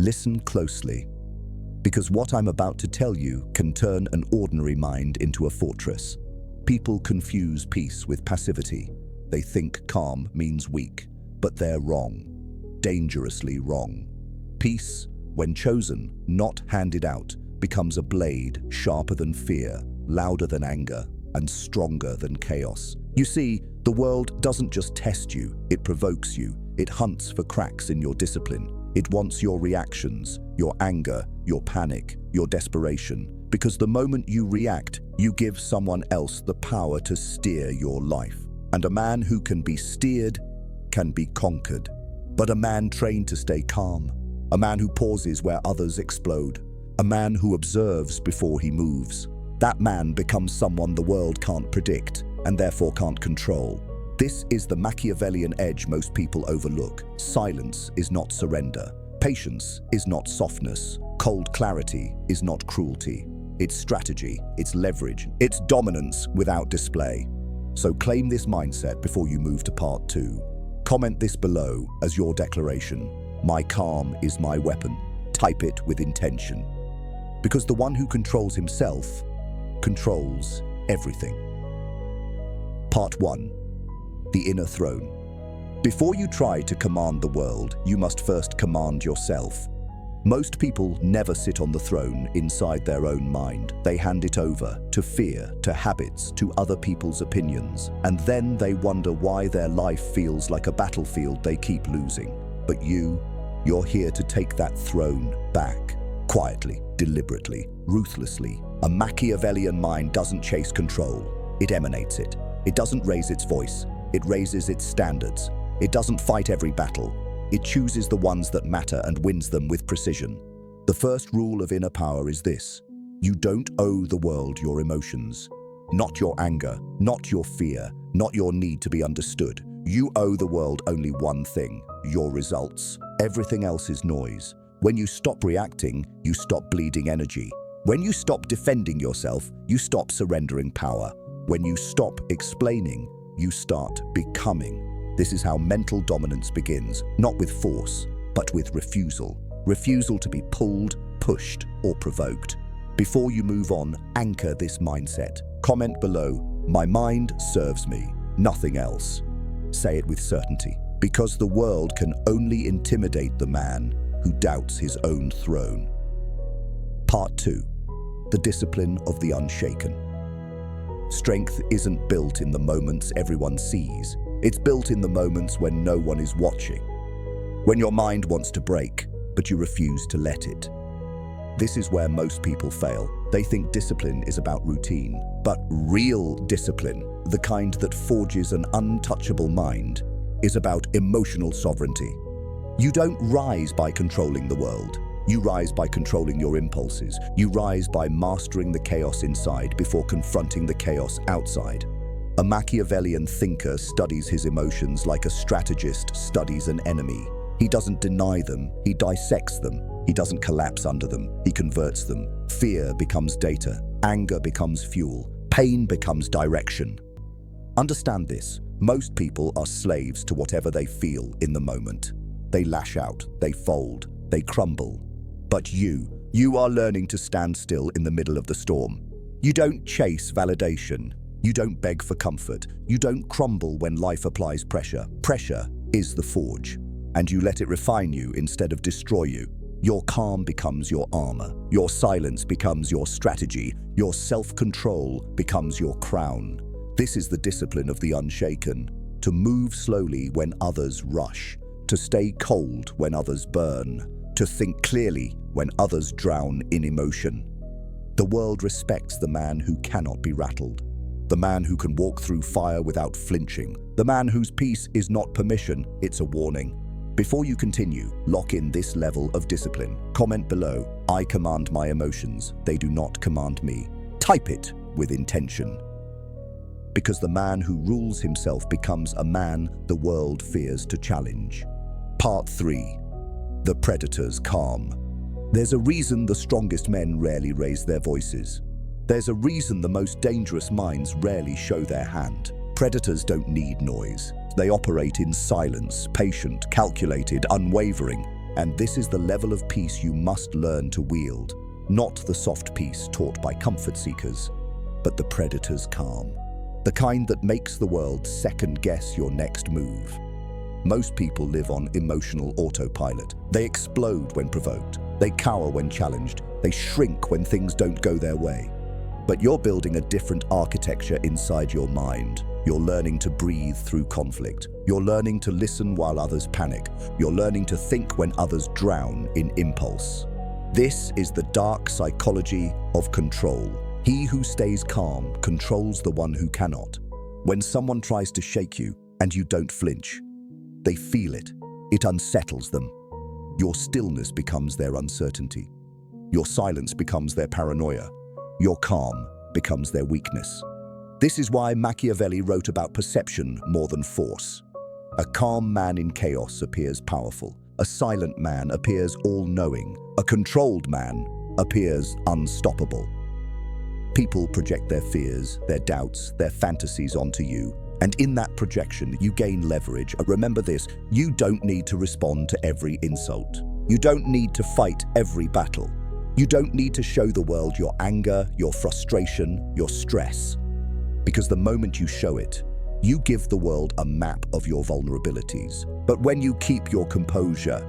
Listen closely, because what I'm about to tell you can turn an ordinary mind into a fortress. People confuse peace with passivity. They think calm means weak, but they're wrong, dangerously wrong. Peace, when chosen, not handed out, becomes a blade sharper than fear, louder than anger, and stronger than chaos. You see, the world doesn't just test you, it provokes you. It hunts for cracks in your discipline. It wants your reactions, your anger, your panic, your desperation. Because the moment you react, you give someone else the power to steer your life. And a man who can be steered can be conquered. But a man trained to stay calm, a man who pauses where others explode, a man who observes before he moves, that man becomes someone the world can't predict and therefore can't control. This is the Machiavellian edge most people overlook. Silence is not surrender. Patience is not softness. Cold clarity is not cruelty. It's strategy, it's leverage, it's dominance without display. So claim this mindset before you move to part 2. Comment this below as your declaration. My calm is my weapon. Type it with intention. Because the one who controls himself controls everything. Part 1. The inner throne. Before you try to command the world, you must first command yourself. Most people never sit on the throne inside their own mind. They hand it over to fear, to habits, to other people's opinions. And then they wonder why their life feels like a battlefield they keep losing. But you're here to take that throne back. Quietly, deliberately, ruthlessly. A Machiavellian mind doesn't chase control. It emanates it. It doesn't raise its voice. It raises its standards. It doesn't fight every battle. It chooses the ones that matter and wins them with precision. The first rule of inner power is this: you don't owe the world your emotions. Not your anger, not your fear, not your need to be understood. You owe the world only one thing: your results. Everything else is noise. When you stop reacting, you stop bleeding energy. When you stop defending yourself, you stop surrendering power. When you stop explaining, you start becoming. This is how mental dominance begins, not with force, but with refusal. Refusal to be pulled, pushed, or provoked. Before you move on, anchor this mindset. Comment below, my mind serves me, nothing else. Say it with certainty, because the world can only intimidate the man who doubts his own throne. Part 2. The discipline of the unshaken. Strength isn't built in the moments everyone sees. It's built in the moments when no one is watching. When your mind wants to break, but you refuse to let it. This is where most people fail. They think discipline is about routine, but real discipline, the kind that forges an untouchable mind, is about emotional sovereignty. You don't rise by controlling the world. You rise by controlling your impulses. You rise by mastering the chaos inside before confronting the chaos outside. A Machiavellian thinker studies his emotions like a strategist studies an enemy. He doesn't deny them, he dissects them. He doesn't collapse under them, he converts them. Fear becomes data, anger becomes fuel, pain becomes direction. Understand this: most people are slaves to whatever they feel in the moment. They lash out, they fold, they crumble. But you are learning to stand still in the middle of the storm. You don't chase validation. You don't beg for comfort. You don't crumble when life applies pressure. Pressure is the forge, and you let it refine you instead of destroy you. Your calm becomes your armor. Your silence becomes your strategy. Your self-control becomes your crown. This is the discipline of the unshaken: to move slowly when others rush, to stay cold when others burn, to think clearly when others drown in emotion. The world respects the man who cannot be rattled, the man who can walk through fire without flinching, the man whose peace is not permission, it's a warning. Before you continue, lock in this level of discipline. Comment below, I command my emotions, they do not command me. Type it with intention. Because the man who rules himself becomes a man the world fears to challenge. Part 3. The predator's calm. There's a reason the strongest men rarely raise their voices. There's a reason the most dangerous minds rarely show their hand. Predators don't need noise. They operate in silence, patient, calculated, unwavering. And this is the level of peace you must learn to wield. Not the soft peace taught by comfort seekers, but the predator's calm. The kind that makes the world second-guess your next move. Most people live on emotional autopilot. They explode when provoked. They cower when challenged. They shrink when things don't go their way. But you're building a different architecture inside your mind. You're learning to breathe through conflict. You're learning to listen while others panic. You're learning to think when others drown in impulse. This is the dark psychology of control. He who stays calm controls the one who cannot. When someone tries to shake you and you don't flinch, they feel it. It unsettles them. Your stillness becomes their uncertainty. Your silence becomes their paranoia. Your calm becomes their weakness. This is why Machiavelli wrote about perception more than force. A calm man in chaos appears powerful. A silent man appears all-knowing. A controlled man appears unstoppable. People project their fears, their doubts, their fantasies onto you, and in that projection, you gain leverage. Remember this, you don't need to respond to every insult. You don't need to fight every battle. You don't need to show the world your anger, your frustration, your stress. Because the moment you show it, you give the world a map of your vulnerabilities. But when you keep your composure,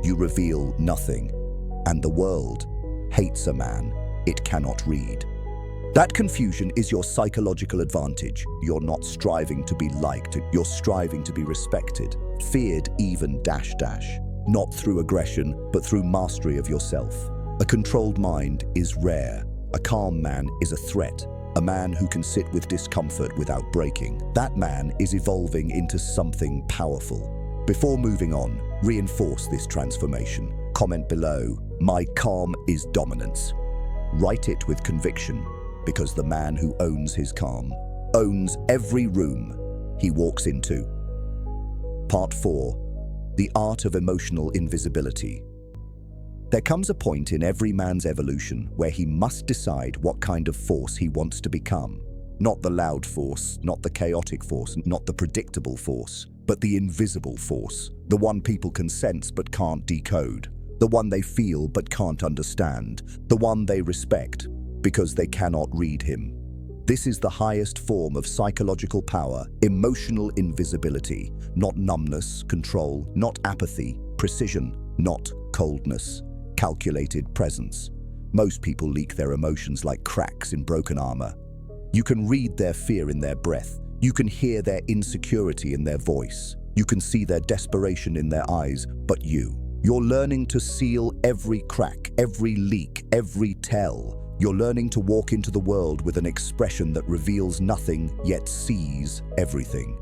you reveal nothing. And the world hates a man it cannot read. That confusion is your psychological advantage. You're not striving to be liked, you're striving to be respected, feared even ... Not through aggression, but through mastery of yourself. A controlled mind is rare. A calm man is a threat. A man who can sit with discomfort without breaking. That man is evolving into something powerful. Before moving on, reinforce this transformation. Comment below, "My calm is dominance." Write it with conviction, because the man who owns his calm owns every room he walks into. Part 4. The Art of Emotional Invisibility. There comes a point in every man's evolution where he must decide what kind of force he wants to become. Not the loud force, not the chaotic force, not the predictable force, but the invisible force. The one people can sense but can't decode. The one they feel but can't understand. The one they respect because they cannot read him. This is the highest form of psychological power, emotional invisibility, not numbness, control, not apathy, precision, not coldness, calculated presence. Most people leak their emotions like cracks in broken armor. You can read their fear in their breath. You can hear their insecurity in their voice. You can see their desperation in their eyes, but you're learning to seal every crack, every leak, every tell. You're learning to walk into the world with an expression that reveals nothing, yet sees everything.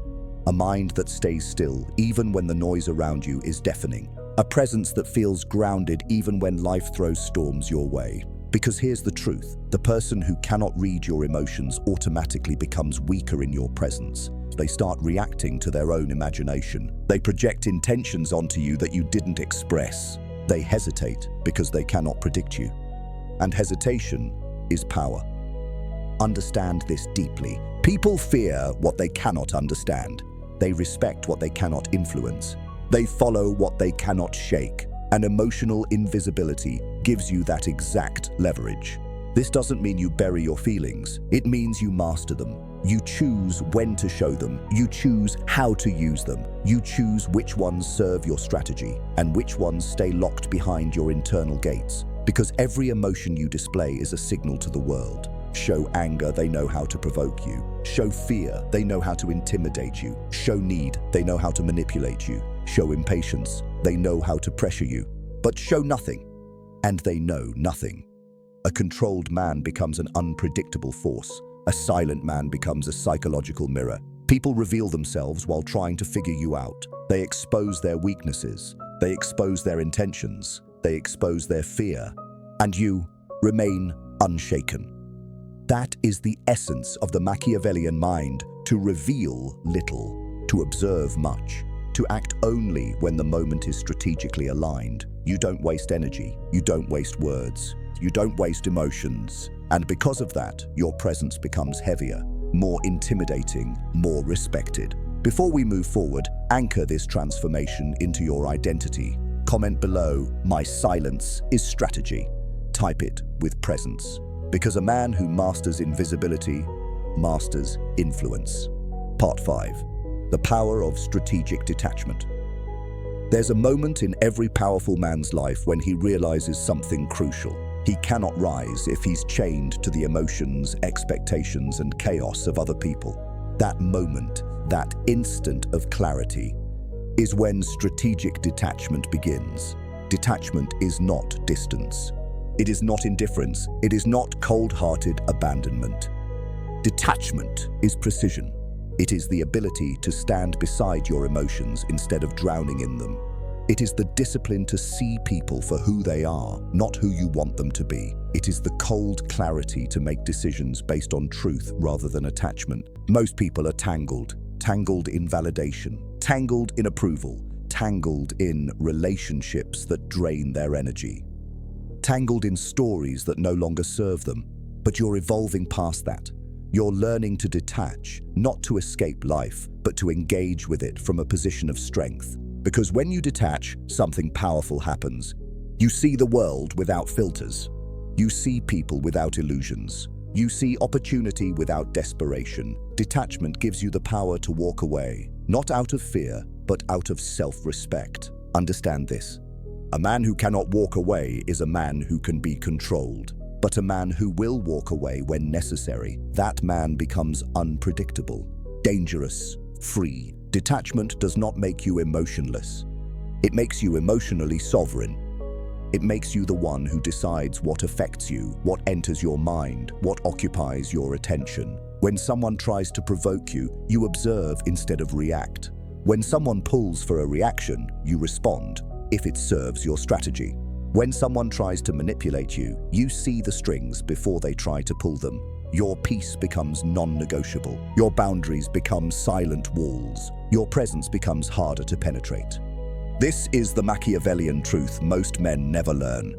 A mind that stays still, even when the noise around you is deafening. A presence that feels grounded even when life throws storms your way. Because here's the truth, the person who cannot read your emotions automatically becomes weaker in your presence. They start reacting to their own imagination. They project intentions onto you that you didn't express. They hesitate because they cannot predict you. And hesitation is power. Understand this deeply. People fear what they cannot understand. They respect what they cannot influence. They follow what they cannot shake. And emotional invisibility gives you that exact leverage. This doesn't mean you bury your feelings. It means you master them. You choose when to show them. You choose how to use them. You choose which ones serve your strategy and which ones stay locked behind your internal gates. Because every emotion you display is a signal to the world. Show anger, they know how to provoke you. Show fear, they know how to intimidate you. Show need, they know how to manipulate you. Show impatience, they know how to pressure you. But show nothing, and they know nothing. A controlled man becomes an unpredictable force. A silent man becomes a psychological mirror. People reveal themselves while trying to figure you out. They expose their weaknesses. They expose their intentions. They expose their fear. And you remain unshaken. That is the essence of the Machiavellian mind, to reveal little, to observe much, to act only when the moment is strategically aligned. You don't waste energy, you don't waste words, you don't waste emotions. And because of that, your presence becomes heavier, more intimidating, more respected. Before we move forward, anchor this transformation into your identity. Comment below, "My silence is strategy." Type it with presence. Because a man who masters invisibility masters influence. Part 5. The power of strategic detachment. There's a moment in every powerful man's life when he realizes something crucial. He cannot rise if he's chained to the emotions, expectations, and chaos of other people. That moment, that instant of clarity, is when strategic detachment begins. Detachment is not distance. It is not indifference. It is not cold-hearted abandonment. Detachment is precision. It is the ability to stand beside your emotions instead of drowning in them. It is the discipline to see people for who they are, not who you want them to be. It is the cold clarity to make decisions based on truth rather than attachment. Most people are tangled in validation, tangled in approval, tangled in relationships that drain their energy, tangled in stories that no longer serve them. But you're evolving past that. You're learning to detach, not to escape life, but to engage with it from a position of strength. Because when you detach, something powerful happens. You see the world without filters. You see people without illusions. You see opportunity without desperation. Detachment gives you the power to walk away, not out of fear, but out of self-respect. Understand this. A man who cannot walk away is a man who can be controlled. But a man who will walk away when necessary, that man becomes unpredictable, dangerous, free. Detachment does not make you emotionless. It makes you emotionally sovereign. It makes you the one who decides what affects you, what enters your mind, what occupies your attention. When someone tries to provoke you, you observe instead of react. When someone pulls for a reaction, you respond, if it serves your strategy. When someone tries to manipulate you, you see the strings before they try to pull them. Your peace becomes non-negotiable. Your boundaries become silent walls. Your presence becomes harder to penetrate. This is the Machiavellian truth most men never learn.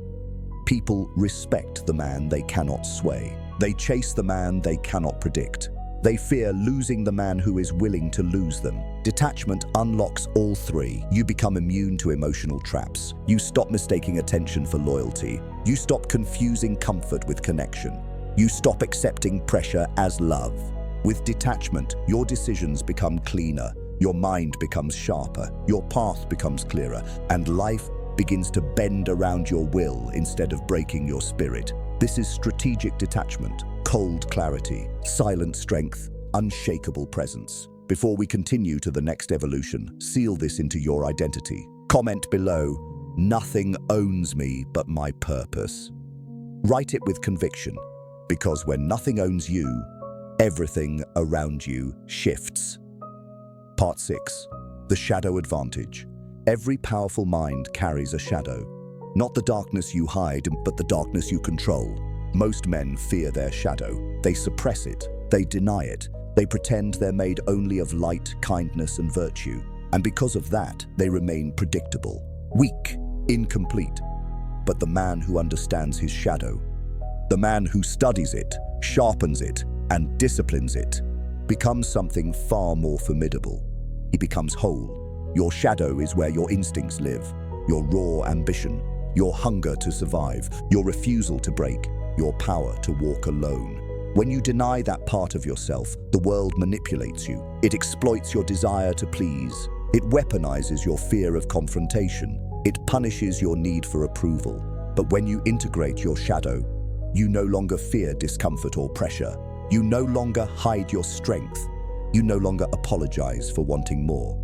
People respect the man they cannot sway. They chase the man they cannot predict. They fear losing the man who is willing to lose them. Detachment unlocks all three. You become immune to emotional traps. You stop mistaking attention for loyalty. You stop confusing comfort with connection. You stop accepting pressure as love. With detachment, your decisions become cleaner. Your mind becomes sharper. Your path becomes clearer. And life begins to bend around your will instead of breaking your spirit. This is strategic detachment. Cold clarity, silent strength, unshakable presence. Before we continue to the next evolution, seal this into your identity. Comment below, "Nothing owns me but my purpose." Write it with conviction, because when nothing owns you, everything around you shifts. Part 6. The shadow advantage. Every powerful mind carries a shadow. Not the darkness you hide, but the darkness you control. Most men fear their shadow. They suppress it. They deny it. They pretend they're made only of light, kindness, and virtue. And because of that, they remain predictable, weak, incomplete. But the man who understands his shadow, the man who studies it, sharpens it, and disciplines it, becomes something far more formidable. He becomes whole. Your shadow is where your instincts live, your raw ambition, your hunger to survive, your refusal to break, your power to walk alone. When you deny that part of yourself, the world manipulates you. It exploits your desire to please. It weaponizes your fear of confrontation. It punishes your need for approval. But when you integrate your shadow, you no longer fear discomfort or pressure. You no longer hide your strength. You no longer apologize for wanting more.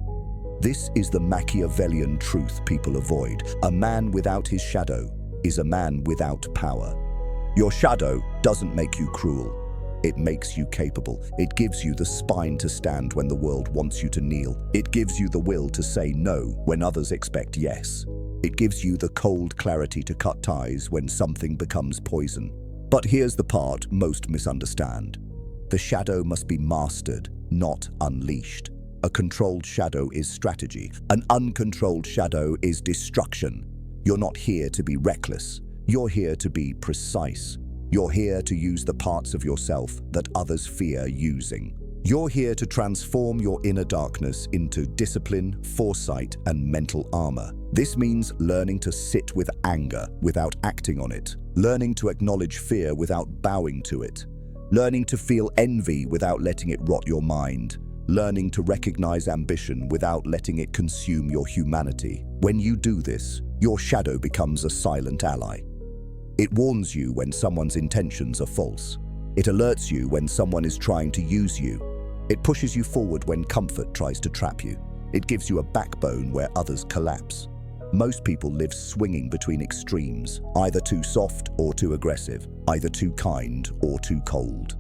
This is the Machiavellian truth people avoid. A man without his shadow is a man without power. Your shadow doesn't make you cruel. It makes you capable. It gives you the spine to stand when the world wants you to kneel. It gives you the will to say no when others expect yes. It gives you the cold clarity to cut ties when something becomes poison. But here's the part most misunderstand. The shadow must be mastered, not unleashed. A controlled shadow is strategy. An uncontrolled shadow is destruction. You're not here to be reckless. You're here to be precise. You're here to use the parts of yourself that others fear using. You're here to transform your inner darkness into discipline, foresight, and mental armor. This means learning to sit with anger without acting on it, learning to acknowledge fear without bowing to it, learning to feel envy without letting it rot your mind, learning to recognize ambition without letting it consume your humanity. When you do this, your shadow becomes a silent ally. It warns you when someone's intentions are false. It alerts you when someone is trying to use you. It pushes you forward when comfort tries to trap you. It gives you a backbone where others collapse. Most people live swinging between extremes, either too soft or too aggressive, either too kind or too cold,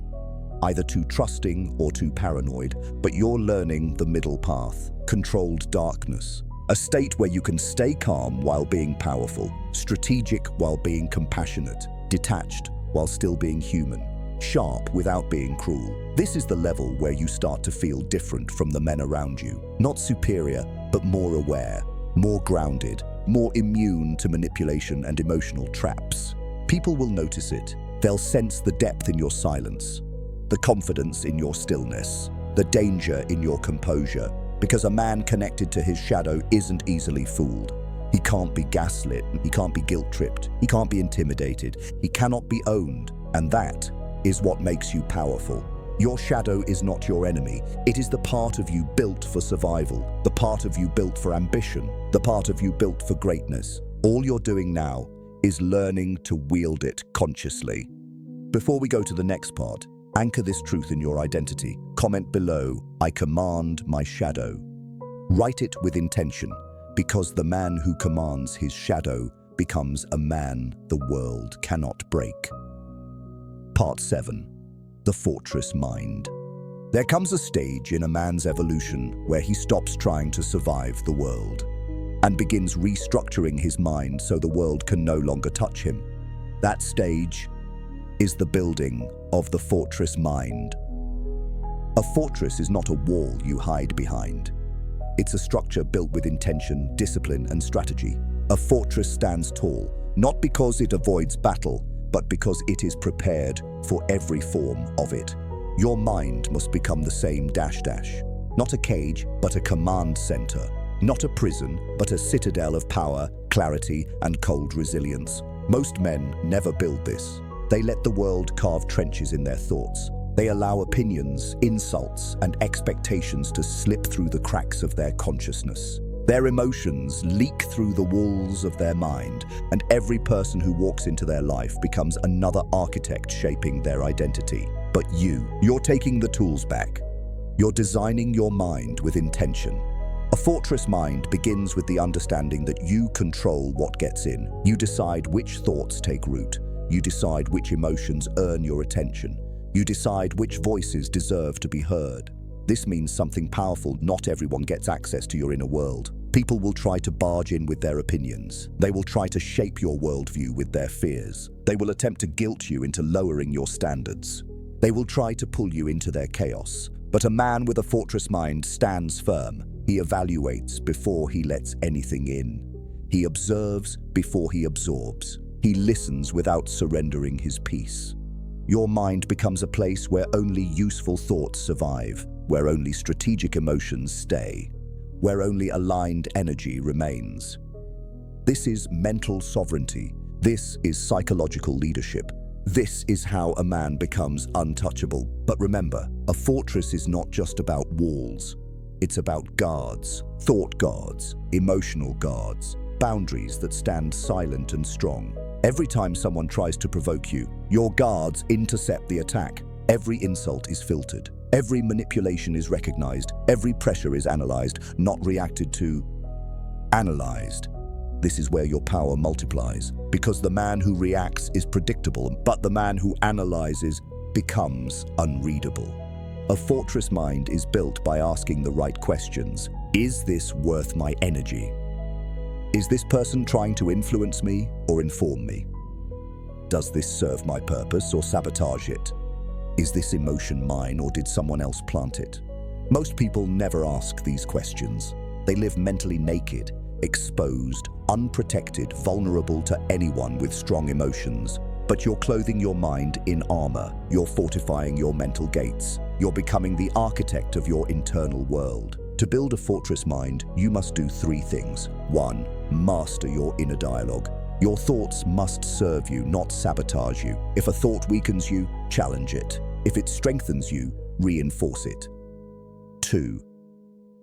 either too trusting or too paranoid, but you're learning the middle path, controlled darkness, a state where you can stay calm while being powerful, strategic while being compassionate, detached while still being human, sharp without being cruel. This is the level where you start to feel different from the men around you, not superior, but more aware, more grounded, more immune to manipulation and emotional traps. People will notice it. They'll sense the depth in your silence, the confidence in your stillness, the danger in your composure, because a man connected to his shadow isn't easily fooled. He can't be gaslit, he can't be guilt-tripped, he can't be intimidated, he cannot be owned, and that is what makes you powerful. Your shadow is not your enemy. It is the part of you built for survival, the part of you built for ambition, the part of you built for greatness. All you're doing now is learning to wield it consciously. Before we go to the next part, anchor this truth in your identity. Comment below, "I command my shadow." Write it with intention, because the man who commands his shadow becomes a man the world cannot break. Part 7. The Fortress Mind. There comes a stage in a man's evolution where he stops trying to survive the world and begins restructuring his mind so the world can no longer touch him. That stage is the building of the fortress mind. A fortress is not a wall you hide behind. It's a structure built with intention, discipline, and strategy. A fortress stands tall, not because it avoids battle, but because it is prepared for every form of it. Your mind must become the same not a cage, but a command center, not a prison, but a citadel of power, clarity, and cold resilience. Most men never build this. They let the world carve trenches in their thoughts. They allow opinions, insults, and expectations to slip through the cracks of their consciousness. Their emotions leak through the walls of their mind, and every person who walks into their life becomes another architect shaping their identity. But you're taking the tools back. You're designing your mind with intention. A fortress mind begins with the understanding that you control what gets in. You decide which thoughts take root. You decide which emotions earn your attention. You decide which voices deserve to be heard. This means something powerful. Not everyone gets access to your inner world. People will try to barge in with their opinions. They will try to shape your worldview with their fears. They will attempt to guilt you into lowering your standards. They will try to pull you into their chaos. But a man with a fortress mind stands firm. He evaluates before he lets anything in. He observes before he absorbs. He listens without surrendering his peace. Your mind becomes a place where only useful thoughts survive, where only strategic emotions stay, where only aligned energy remains. This is mental sovereignty. This is psychological leadership. This is how a man becomes untouchable. But remember, a fortress is not just about walls. It's about guards, thought guards, emotional guards, boundaries that stand silent and strong. Every time someone tries to provoke you, your guards intercept the attack. Every insult is filtered. Every manipulation is recognized. Every pressure is analyzed, not reacted to. Analyzed. This is where your power multiplies, because the man who reacts is predictable, but the man who analyzes becomes unreadable. A fortress mind is built by asking the right questions. Is this worth my energy? Is this person trying to influence me or inform me? Does this serve my purpose or sabotage it? Is this emotion mine or did someone else plant it? Most people never ask these questions. They live mentally naked, exposed, unprotected, vulnerable to anyone with strong emotions. But you're clothing your mind in armor. You're fortifying your mental gates. You're becoming the architect of your internal world. To build a fortress mind, you must do three things. 1. Master your inner dialogue. Your thoughts must serve you, not sabotage you. If a thought weakens you, challenge it. If it strengthens you, reinforce it. 2.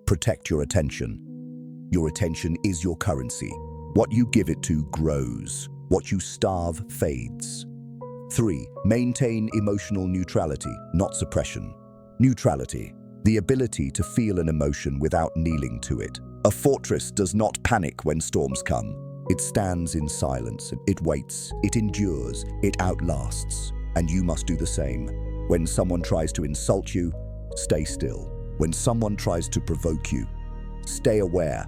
Protect your attention. Your attention is your currency. What you give it to grows. What you starve fades. 3. Maintain emotional neutrality, not suppression. Neutrality, the ability to feel an emotion without kneeling to it. A fortress does not panic when storms come. It stands in silence, it waits, it endures, it outlasts. And you must do the same. When someone tries to insult you, stay still. When someone tries to provoke you, stay aware.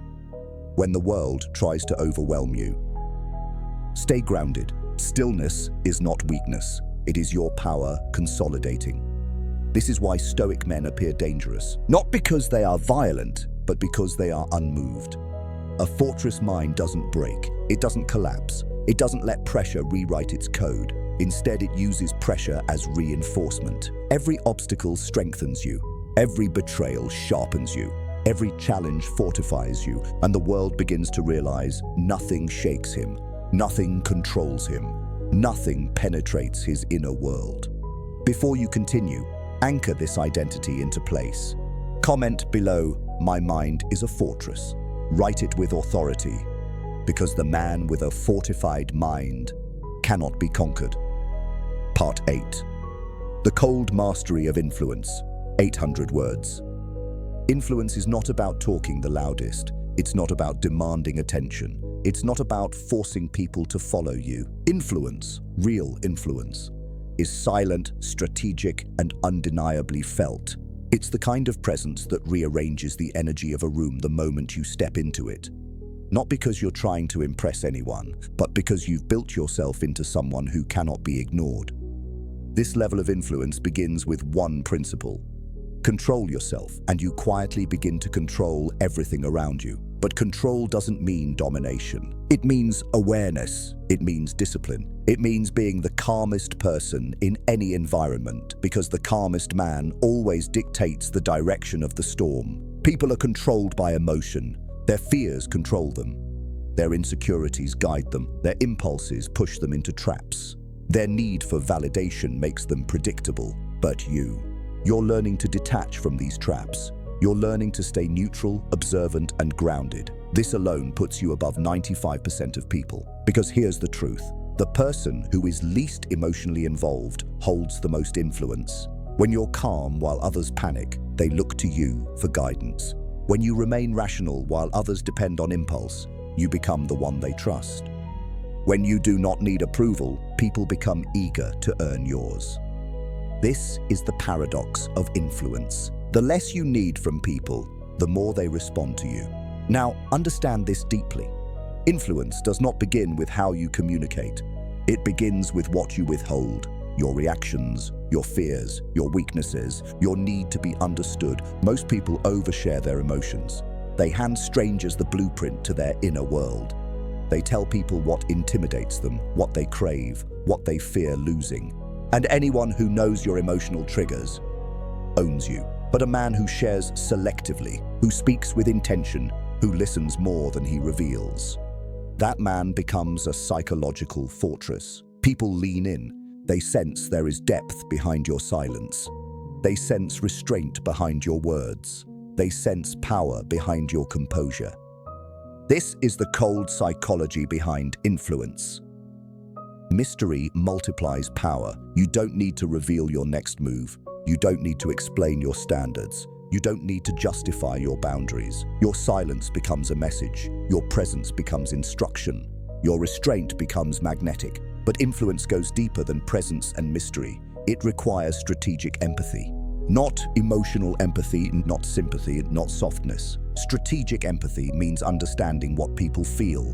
When the world tries to overwhelm you, stay grounded. Stillness is not weakness. It is your power consolidating. This is why stoic men appear dangerous. Not because they are violent, but because they are unmoved. A fortress mind doesn't break. It doesn't collapse. It doesn't let pressure rewrite its code. Instead, it uses pressure as reinforcement. Every obstacle strengthens you. Every betrayal sharpens you. Every challenge fortifies you, and the world begins to realize nothing shakes him. Nothing controls him. Nothing penetrates his inner world. Before you continue, anchor this identity into place. Comment below, "My mind is a fortress." Write it with authority, because the man with a fortified mind cannot be conquered. Part 8. The Cold Mastery of Influence. 800 words. Influence is not about talking the loudest. It's not about demanding attention. It's not about forcing people to follow you. Influence, real influence, is silent, strategic, and undeniably felt. It's the kind of presence that rearranges the energy of a room the moment you step into it. Not because you're trying to impress anyone, but because you've built yourself into someone who cannot be ignored. This level of influence begins with one principle. Control yourself, and you quietly begin to control everything around you. But control doesn't mean domination. It means awareness. It means discipline. It means being the calmest person in any environment, because the calmest man always dictates the direction of the storm. People are controlled by emotion. Their fears control them. Their insecurities guide them. Their impulses push them into traps. Their need for validation makes them predictable. But you're learning to detach from these traps. You're learning to stay neutral, observant, and grounded. This alone puts you above 95% of people. Because here's the truth. The person who is least emotionally involved holds the most influence. When you're calm while others panic, they look to you for guidance. When you remain rational while others depend on impulse, you become the one they trust. When you do not need approval, people become eager to earn yours. This is the paradox of influence. The less you need from people, the more they respond to you. Now, understand this deeply. Influence does not begin with how you communicate. It begins with what you withhold. Your reactions, your fears, your weaknesses, your need to be understood. Most people overshare their emotions. They hand strangers the blueprint to their inner world. They tell people what intimidates them, what they crave, what they fear losing. And anyone who knows your emotional triggers owns you. But a man who shares selectively, who speaks with intention, who listens more than he reveals, that man becomes a psychological fortress. People lean in. They sense there is depth behind your silence. They sense restraint behind your words. They sense power behind your composure. This is the cold psychology behind influence. Mystery multiplies power. You don't need to reveal your next move. You don't need to explain your standards. You don't need to justify your boundaries. Your silence becomes a message. Your presence becomes instruction. Your restraint becomes magnetic. But influence goes deeper than presence and mystery. It requires strategic empathy. Not emotional empathy, not sympathy, not softness. Strategic empathy means understanding what people feel,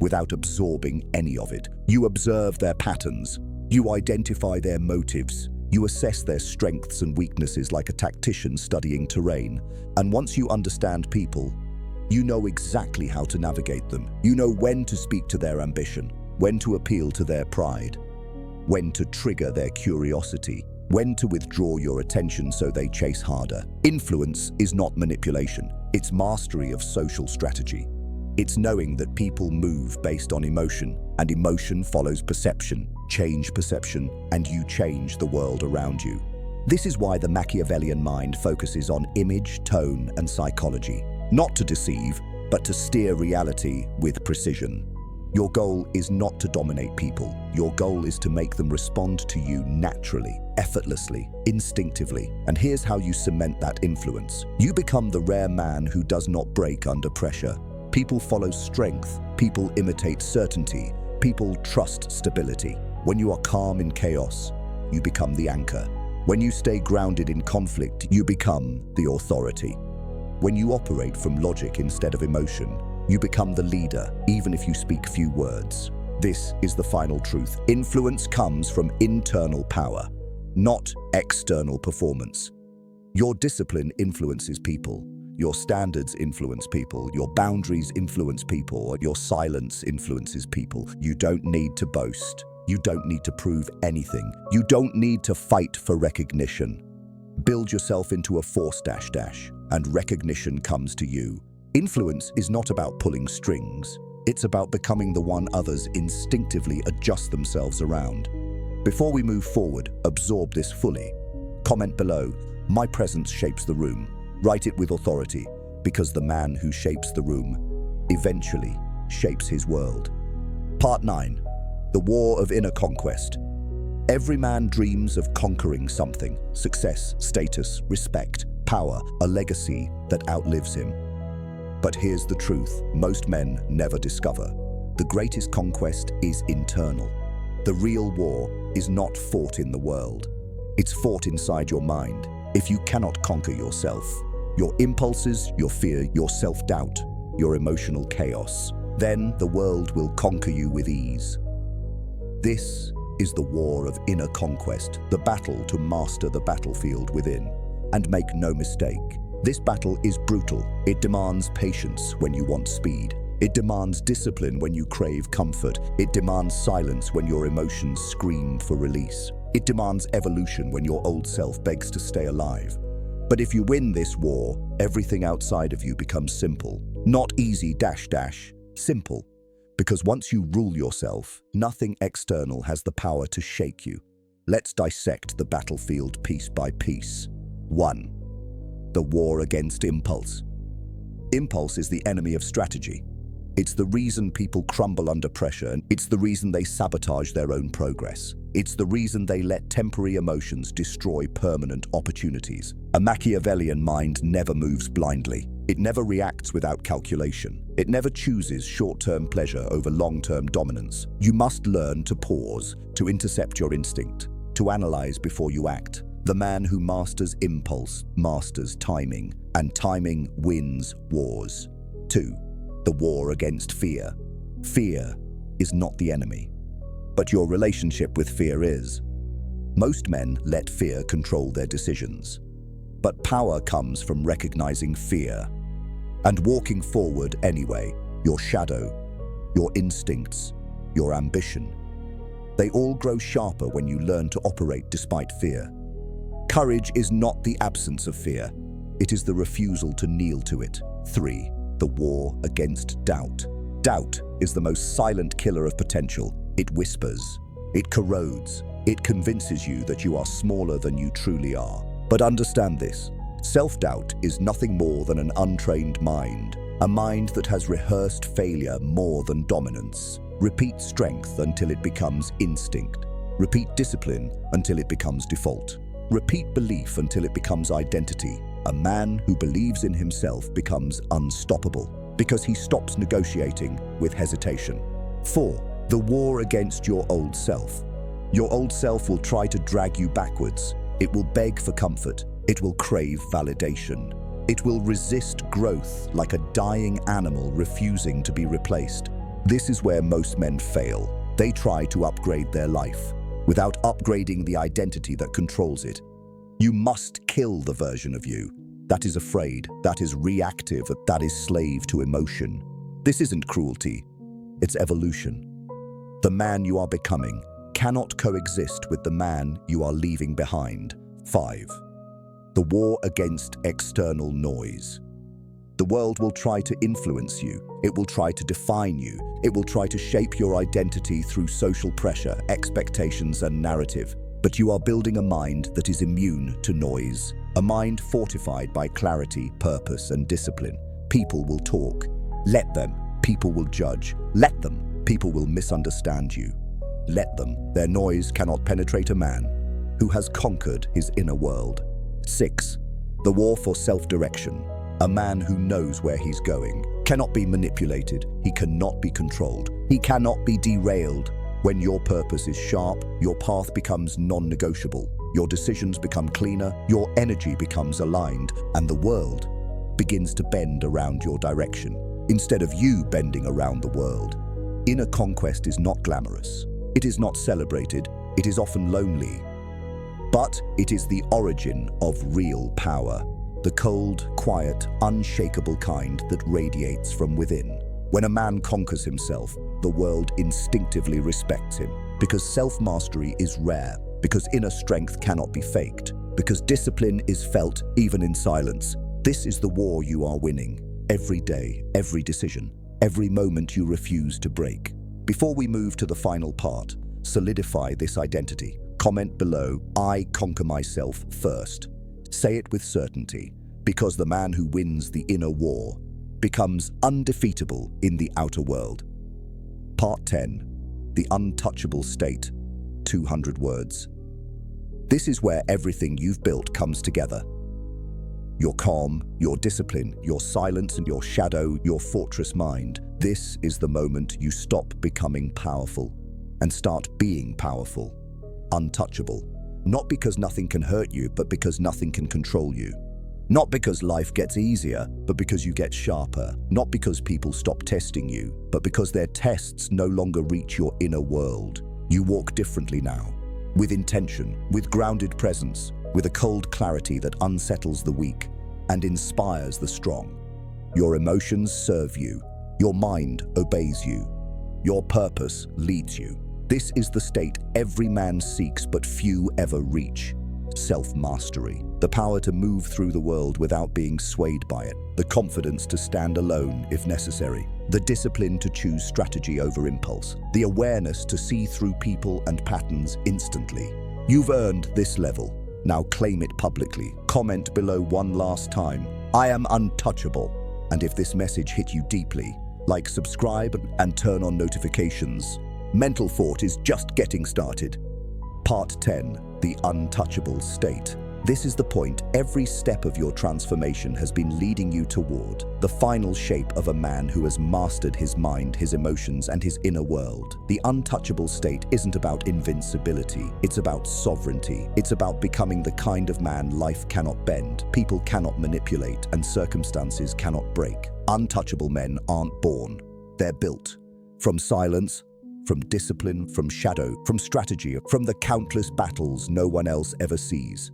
Without absorbing any of it, you observe their patterns, you identify their motives, you assess their strengths and weaknesses like a tactician studying terrain. And once you understand people, you know exactly how to navigate them. You know when to speak to their ambition, when to appeal to their pride, when to trigger their curiosity, when to withdraw your attention so they chase harder. Influence is not manipulation, it's mastery of social strategy. It's knowing that people move based on emotion, and emotion follows perception. Change perception, and you change the world around you. This is why the Machiavellian mind focuses on image, tone, and psychology. Not to deceive, but to steer reality with precision. Your goal is not to dominate people. Your goal is to make them respond to you naturally, effortlessly, instinctively. And here's how you cement that influence. You become the rare man who does not break under pressure. People follow strength. People imitate certainty. People trust stability. When you are calm in chaos, you become the anchor. When you stay grounded in conflict, you become the authority. When you operate from logic instead of emotion, you become the leader, even if you speak few words. This is the final truth. Influence comes from internal power, not external performance. Your discipline influences people. Your standards influence people. Your boundaries influence people. Your silence influences people. You don't need to boast. You don't need to prove anything. You don't need to fight for recognition. Build yourself into a force and recognition comes to you. Influence is not about pulling strings. It's about becoming the one others instinctively adjust themselves around. Before we move forward, absorb this fully. Comment below, "My presence shapes the room." Write it with authority, because the man who shapes the room eventually shapes his world. Part 9. The War of Inner Conquest. Every man dreams of conquering something: success, status, respect, power, a legacy that outlives him. But here's the truth most men never discover. The greatest conquest is internal. The real war is not fought in the world. It's fought inside your mind. If you cannot conquer yourself, your impulses, your fear, your self-doubt, your emotional chaos, then the world will conquer you with ease. This is the war of inner conquest, the battle to master the battlefield within. And make no mistake, this battle is brutal. It demands patience when you want speed. It demands discipline when you crave comfort. It demands silence when your emotions scream for release. It demands evolution when your old self begs to stay alive. But if you win this war, everything outside of you becomes simple. Not easy, simple. Because once you rule yourself, nothing external has the power to shake you. Let's dissect the battlefield piece by piece. 1. The war against impulse. Impulse is the enemy of strategy. It's the reason people crumble under pressure, and it's the reason they sabotage their own progress. It's the reason they let temporary emotions destroy permanent opportunities. A Machiavellian mind never moves blindly. It never reacts without calculation. It never chooses short-term pleasure over long-term dominance. You must learn to pause, to intercept your instinct, to analyze before you act. The man who masters impulse masters timing, and timing wins wars. 2. The war against fear. Fear is not the enemy, but your relationship with fear is. Most men let fear control their decisions, but power comes from recognizing fear and walking forward anyway. Your shadow, your instincts, your ambition, they all grow sharper when you learn to operate despite fear. Courage is not the absence of fear, it is the refusal to kneel to it. 3. The war against doubt. Doubt is the most silent killer of potential. It whispers, it corrodes, it convinces you that you are smaller than you truly are. But understand this, self-doubt is nothing more than an untrained mind, a mind that has rehearsed failure more than dominance. Repeat strength until it becomes instinct. Repeat discipline until it becomes default. Repeat belief until it becomes identity. A man who believes in himself becomes unstoppable because he stops negotiating with hesitation. 4. The war against your old self. Your old self will try to drag you backwards. It will beg for comfort. It will crave validation. It will resist growth like a dying animal refusing to be replaced. This is where most men fail. They try to upgrade their life without upgrading the identity that controls it. You must kill the version of you that is afraid, that is reactive, that is slave to emotion. This isn't cruelty, it's evolution. The man you are becoming cannot coexist with the man you are leaving behind. 5. The war against external noise. The world will try to influence you. It will try to define you. It will try to shape your identity through social pressure, expectations, and narrative. But you are building a mind that is immune to noise, a mind fortified by clarity, purpose, and discipline. People will talk. Let them. People will judge. Let them. People will misunderstand you. Let them. Their noise cannot penetrate a man who has conquered his inner world. 6. The war for self-direction. A man who knows where he's going cannot be manipulated. He cannot be controlled. He cannot be derailed. When your purpose is sharp, your path becomes non-negotiable. Your decisions become cleaner, your energy becomes aligned, and the world begins to bend around your direction, instead of you bending around the world. Inner conquest is not glamorous. It is not celebrated. It is often lonely. But it is the origin of real power. The cold, quiet, unshakable kind that radiates from within. When a man conquers himself, the world instinctively respects him, because self-mastery is rare, because inner strength cannot be faked, because discipline is felt even in silence. This is the war you are winning. Every day, every decision, every moment you refuse to break. Before we move to the final part, solidify this identity. Comment below, I conquer myself first. Say it with certainty, because the man who wins the inner war becomes undefeatable in the outer world. Part 10. The untouchable state. 200 words. This is where everything you've built comes together. Your calm, your discipline, your silence, and your shadow, your fortress mind. This is the moment you stop becoming powerful and start being powerful. Untouchable. Not because nothing can hurt you, but because nothing can control you. Not because life gets easier, but because you get sharper. Not because people stop testing you, but because their tests no longer reach your inner world. You walk differently now, with intention, with grounded presence, with a cold clarity that unsettles the weak and inspires the strong. Your emotions serve you. Your mind obeys you. Your purpose leads you. This is the state every man seeks but few ever reach. Self-mastery. The power to move through the world without being swayed by it. The confidence to stand alone if necessary. The discipline to choose strategy over impulse. The awareness to see through people and patterns instantly. You've earned this level. Now claim it publicly. Comment below one last time. I am untouchable. And if this message hit you deeply, like, subscribe, and turn on notifications. Mental Fort is just getting started. Part 10. The untouchable state. This is the point every step of your transformation has been leading you toward. The final shape of a man who has mastered his mind, his emotions, and his inner world. The untouchable state isn't about invincibility. It's about sovereignty. It's about becoming the kind of man life cannot bend, people cannot manipulate, and circumstances cannot break. Untouchable men aren't born. They're built. From silence, from discipline, from shadow, from strategy, from the countless battles no one else ever sees.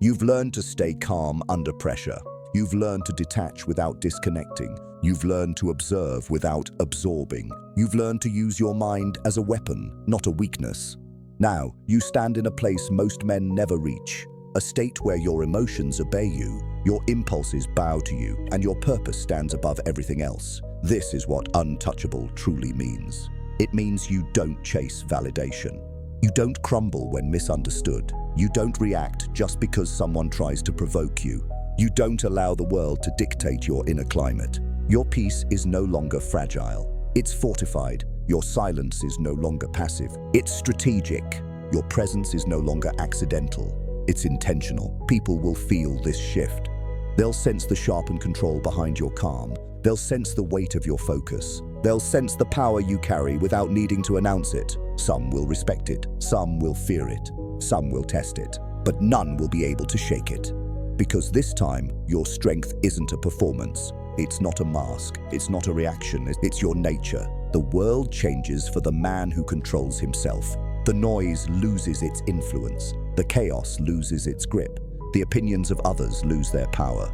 You've learned to stay calm under pressure. You've learned to detach without disconnecting. You've learned to observe without absorbing. You've learned to use your mind as a weapon, not a weakness. Now, you stand in a place most men never reach, a state where your emotions obey you, your impulses bow to you, and your purpose stands above everything else. This is what untouchable truly means. It means you don't chase validation. You don't crumble when misunderstood. You don't react just because someone tries to provoke you. You don't allow the world to dictate your inner climate. Your peace is no longer fragile. It's fortified. Your silence is no longer passive. It's strategic. Your presence is no longer accidental. It's intentional. People will feel this shift. They'll sense the sharpened control behind your calm. They'll sense the weight of your focus. They'll sense the power you carry without needing to announce it. Some will respect it. Some will fear it. Some will test it. But none will be able to shake it. Because this time, your strength isn't a performance. It's not a mask. It's not a reaction. It's your nature. The world changes for the man who controls himself. The noise loses its influence. The chaos loses its grip. The opinions of others lose their power.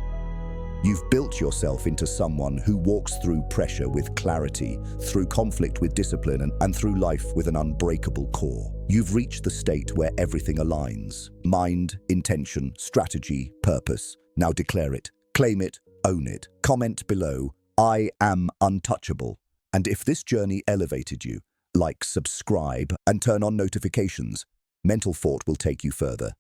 You've built yourself into someone who walks through pressure with clarity, through conflict with discipline, and through life with an unbreakable core. You've reached the state where everything aligns. Mind, intention, strategy, purpose. Now declare it, claim it, own it. Comment below, I am untouchable. And if this journey elevated you, like, subscribe, and turn on notifications. Mental Fort will take you further.